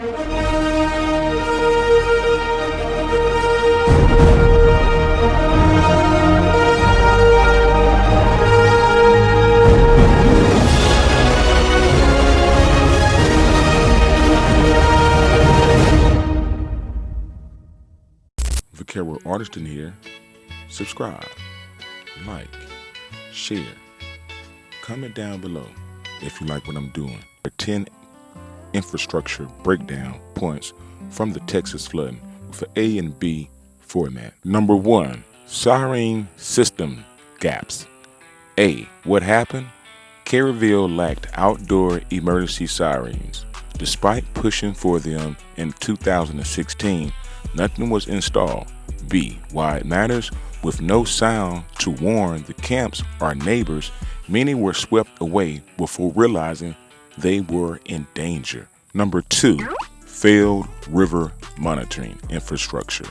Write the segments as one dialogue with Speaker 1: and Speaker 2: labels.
Speaker 1: Vaquero Artisan here. Subscribe, like, share, comment down below if you like what I'm doing. 10 infrastructure breakdown points from the Texas flooding with an A and B format. Number 1, siren system gaps. A, what happened? Kerrville lacked outdoor emergency sirens. Despite pushing for them in 2016, nothing was installed. B, why it matters? With no sound to warn the camps or neighbors, many were swept away before realizing they were in danger. Number 2, failed river monitoring infrastructure.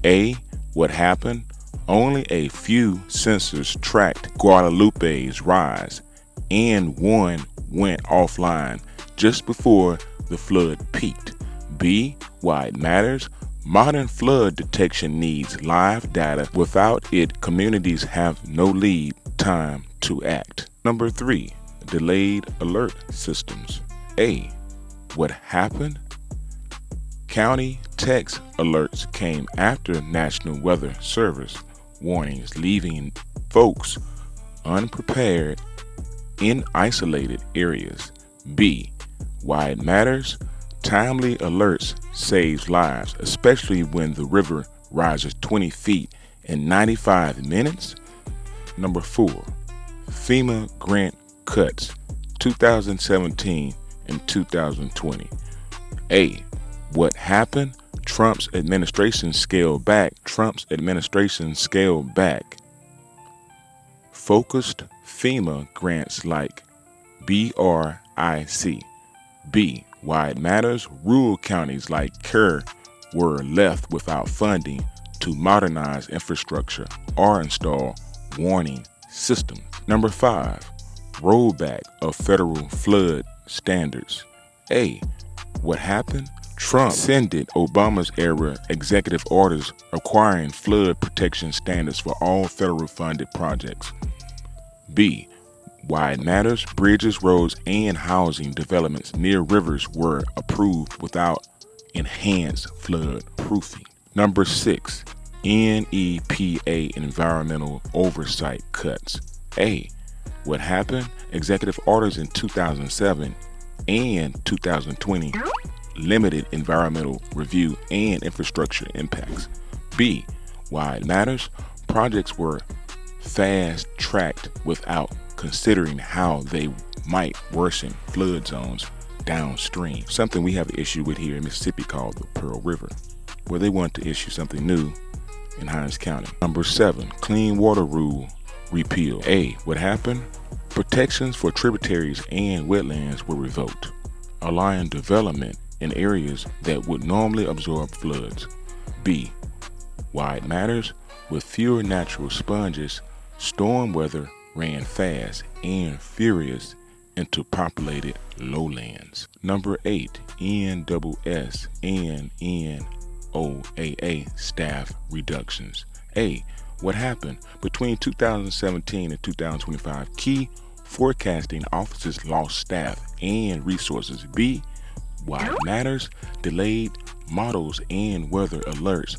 Speaker 1: A, what happened? Only a few sensors tracked Guadalupe's rise, and one went offline just before the flood peaked. B, why it matters? Modern flood detection needs live data. Without it, communities have no lead time to act. Number 3, delayed alert systems. A, what happened? County text alerts came after National Weather Service warnings, leaving folks unprepared in isolated areas. B, why it matters? Timely alerts saves lives, especially when the river rises 20 feet in 95 minutes. Number 4, FEMA grant cuts 2017 and 2020. A, what happened? Trump's administration scaled back. Focused FEMA grants like BRIC. B, why it matters? Rural counties like Kerr were left without funding to modernize infrastructure or install warning systems. Number 5, rollback of federal flood standards. A, what happened? Trump rescinded Obama's era executive orders requiring flood protection standards for all federal funded projects. B, why it matters? Bridges, roads, and housing developments near rivers were approved without enhanced flood proofing. Number 6, NEPA environmental oversight cuts. A, what happened? Executive orders in 2007 and 2020 limited environmental review and infrastructure impacts. B, why it matters? Projects were fast-tracked without considering how they might worsen flood zones downstream. Something we have an issue with here in Mississippi called the Pearl River, where they want to issue something new in Hinds County. Number 7, clean water rule repeal. A, what happened? Protections for tributaries and wetlands were revoked, allowing development in areas that would normally absorb floods. B, why it matters? With fewer natural sponges, storm weather ran fast and furious into populated lowlands. Number 8, NSS and NOAA staff reductions. A, what happened? Between 2017 and 2025, key forecasting offices lost staff and resources. B, why it matters? Delayed models and weather alerts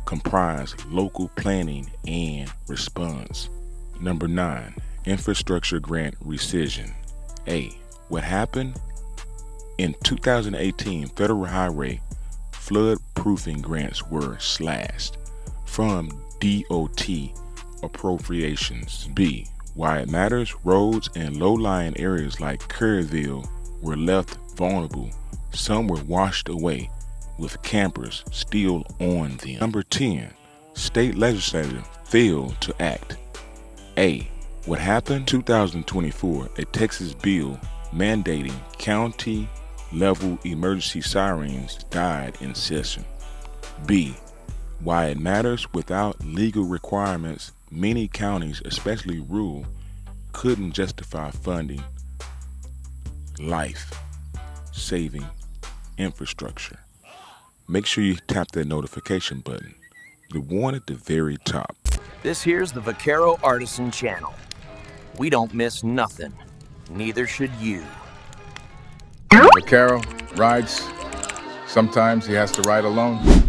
Speaker 1: comprise local planning and response. Number 9, infrastructure grant recision. A, what happened? In 2018, federal highway flood proofing grants were slashed from DOT appropriations. B, why it matters? Roads and low-lying areas like Kerrville were left vulnerable. Some were washed away with campers still on them. Number 10, state legislature failed to act. A, what happened? 2024, a Texas bill mandating county-level emergency sirens died in session. B, why it matters? Without legal requirements, many counties, especially rural, couldn't justify funding life-saving infrastructure. Make sure you tap that notification button, the one at the very top.
Speaker 2: This here's the Vaquero Artisan channel. We don't miss nothing. Neither should you.
Speaker 3: Vaquero rides. Sometimes he has to ride alone.